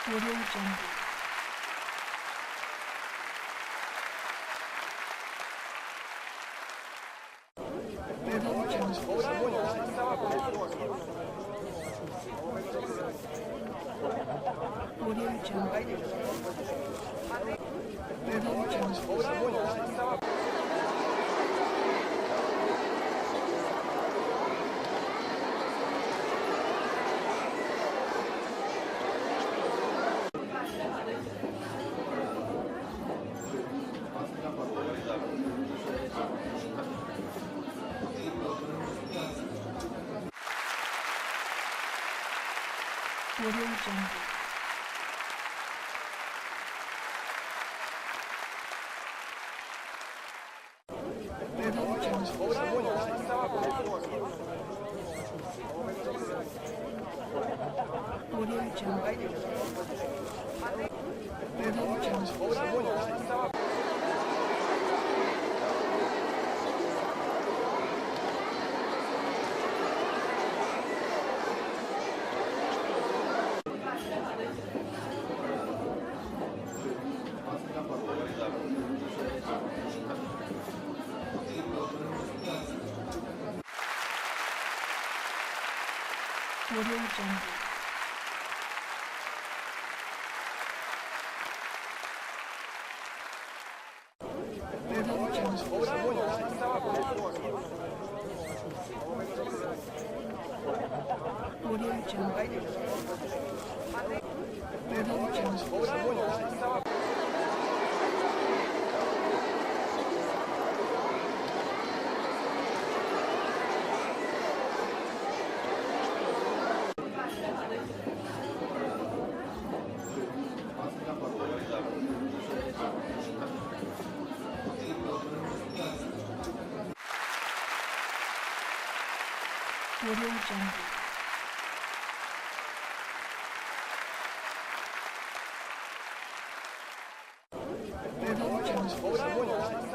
Audio Jungle. Audio Jungle. Audio Jungle. Audio Jungle. Audio Jungle. Audio Jungle. Audio Jungle. Audio Jungle. Audio Jungle. Audio Jungle. Audio Jungle. Audio Jungle. Audio Jungle. Audio Jungle.